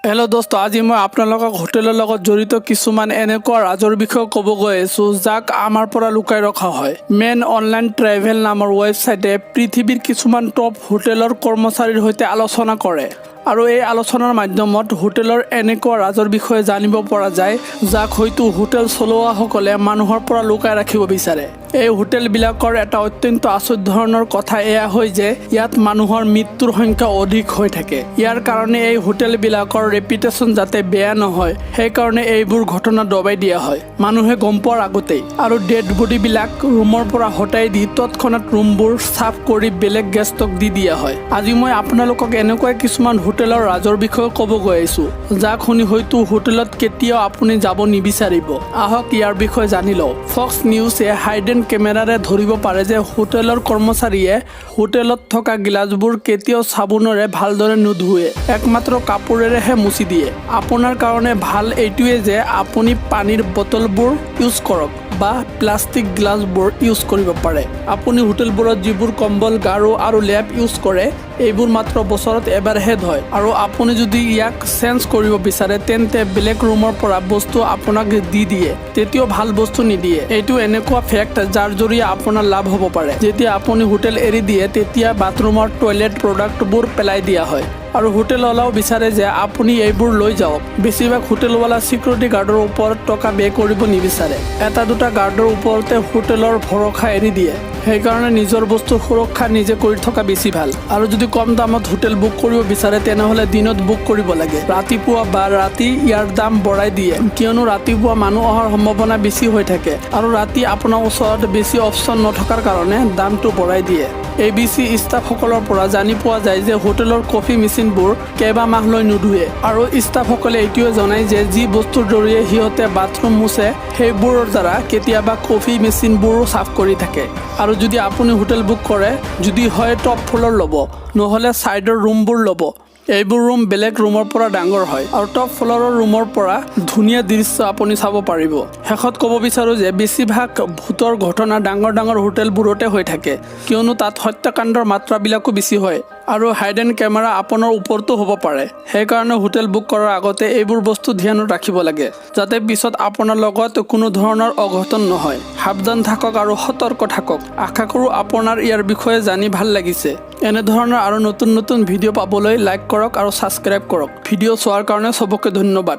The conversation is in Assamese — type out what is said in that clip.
হেল্ল' দোস্ত, আজি মই আপোনালোকক হোটেলৰ লগত জড়িত কিছুমান এনেকুৱা ৰাজৰ বিষয়ে ক'ব গৈ আছোঁ যাক আমাৰ পৰা লুকাই ৰখা হয়। মেন অনলাইন ট্ৰেভেল নামৰ ৱেবছাইটে পৃথিৱীৰ কিছুমান টপ হোটেলৰ কৰ্মচাৰীৰ সৈতে আলোচনা কৰে আৰু এই আলোচনাৰ মাধ্যমত হোটেলৰ এনেকুৱা ৰাজৰ বিষয়ে জানিব পৰা যায় যাক হয়তো হোটেল চলোৱাসকলে মানুহৰ পৰা লুকাই ৰাখিব বিচাৰে। এই হোটেলবিলাকৰ এটা অত্যন্ত আচৰিত ধৰণৰ কথা এয়া হয় যে ইয়াত মানুহৰ মৃত্যুৰ সংখ্যা অধিক হৈ থাকে। ইয়াৰ কাৰণে এই হোটেলবিলাকৰ ৰেপুটেশ্যন যাতে বেয়া নহয় সেইকাৰণে এইবোৰ ঘটনা দবাই দিয়া হয় মানুহে গম পোৱাৰ আগতেই, আৰু ডেড বডিবিলাক ৰুমৰ পৰা হটাই দি তৎক্ষণাত ৰুমবোৰ চাফ কৰি বেলেগ গেষ্টক দি দিয়া হয়। আজি মই আপোনালোকক এনেকুৱা কিছুমান হোটেলৰ ৰাজৰ বিষয়ে ক'ব গৈ আছোঁ যাক শুনি হয়তো হোটেলত কেতিয়াও আপুনি যাব নিবিচাৰিব। আহক ইয়াৰ বিষয়ে জানি লওঁ। ফক্স নিউজে হাইডেন কেমেৰাৰে ধৰিব পাৰে যে হোটেলৰ কৰ্মচাৰীয়ে হোটেলত থকা গিলাচবোৰ কেতিয়াও চাবোনেৰে ভালদৰে নুধুৱে, একমাত্ৰ কাপোৰেৰেহে মুচি দিয়ে। আপোনাৰ কাৰণে ভাল এইটোৱে যে আপুনি পানীৰ বটলবোৰ ইউজ কৰক বা প্লাষ্টিক গ্লাছবোৰ ইউজ কৰিব পাৰে। আপুনি হোটেলবোৰত যিবোৰ কম্বল, গাৰু আৰু লেপ ইউজ কৰে এইবোৰ মাত্ৰ বছৰত এবাৰহে ধয়, আৰু আপুনি যদি ইয়াক চেঞ্জ কৰিব বিচাৰে তেন্তে বেলেগ ৰুমৰ পৰা বস্তু আপোনাক দি দিয়ে, তেতিয়াও ভাল বস্তু নিদিয়ে। এইটো এনেকুৱা ফেক্ট যাৰ জৰিয়ে আপোনাৰ লাভ হ'ব পাৰে। যেতিয়া আপুনি হোটেল এৰি দিয়ে তেতিয়া বাথৰুমৰ টয়লেট প্ৰডাক্টবোৰ পেলাই দিয়া হয় আৰু হোটেলৱালাও বিচাৰে যে আপুনি এইবোৰ লৈ যাওক। বেছিভাগ হোটেলৱালা চিকিউৰিটি গাৰ্ডৰ ওপৰত টকা বে কৰিব নিবিচাৰে, এটা দুটা গাৰ্ডৰ ওপৰতে হোটেলৰ ভৰসা এৰি দিয়ে। সেইকাৰণে নিজৰ বস্তুৰ সুৰক্ষা নিজে কৰি থকা বেছি ভাল। আৰু যদি কম দামত হোটেল বুক কৰিব বিচাৰে তেনেহ'লে দিনত বুক কৰিব লাগে। ৰাতিপুৱা বা ৰাতি ইয়াৰ দাম বঢ়াই দিয়ে, কিয়নো ৰাতিপুৱা মানুহ অহাৰ সম্ভাৱনা বেছি হৈ থাকে আৰু ৰাতি আপোনাৰ ওচৰত বেছি অপশ্যন নথকাৰ কাৰণে দামটো বঢ়াই দিয়ে। ABC ষ্টাফসকলৰ পৰা জানি পোৱা যায় যে হোটেলৰ কফি মেচিনবোৰ কেইবামাহলৈ নুধুৱে, আৰু ষ্টাফসকলে এইটোৱে জনায় যে যি বস্তুৰ জৰিয়ে সিহঁতে বাথৰুম মুছে সেইবোৰৰ দ্বাৰা কেতিয়াবা কফি মেচিনবোৰো চাফ কৰি থাকে। আৰু যদি আপুনি হোটেল বুক কৰে, যদি হয় টপ ফ্ল'ৰ ল'ব, নহ'লে ছাইডৰ ৰুমবোৰ ল'ব। এইবোৰ ৰুম বেলেগ ৰুমৰ পৰা ডাঙৰ হয় আৰু টপ ফ্ল'ৰৰ ৰুমৰ পৰা ধুনীয়া দৃশ্য আপুনি চাব পাৰিব। শেষত ক'ব বিচাৰোঁ যে বেছিভাগ ভূতৰ ঘটনা ডাঙৰ ডাঙৰ হোটেলবোৰতে হৈ থাকে, কিয়নো তাত হত্যাকাণ্ডৰ মাত্ৰাবিলাকো বেছি হয় আৰু হাইডেন কেমেৰা আপোনাৰ ওপৰতো হ'ব পাৰে। সেইকাৰণে হোটেল বুক কৰাৰ আগতে এইবোৰ বস্তু ধ্যানত ৰাখিব লাগে যাতে পিছত আপোনাৰ লগত কোনো ধৰণৰ অঘটন নহয়। সাৱধান থাকক আৰু সতৰ্ক থাকক। আশা কৰোঁ আপোনাৰ ইয়াৰ বিষয়ে জানি ভাল লাগিছে। এনেধৰণৰ আৰু নতুন নতুন ভিডিঅ' পাবলৈ লাইক কৰক আৰু ছাবস্ক্ৰাইব কৰক। ভিডিঅ' চোৱাৰ কাৰণে চবকে ধন্যবাদ।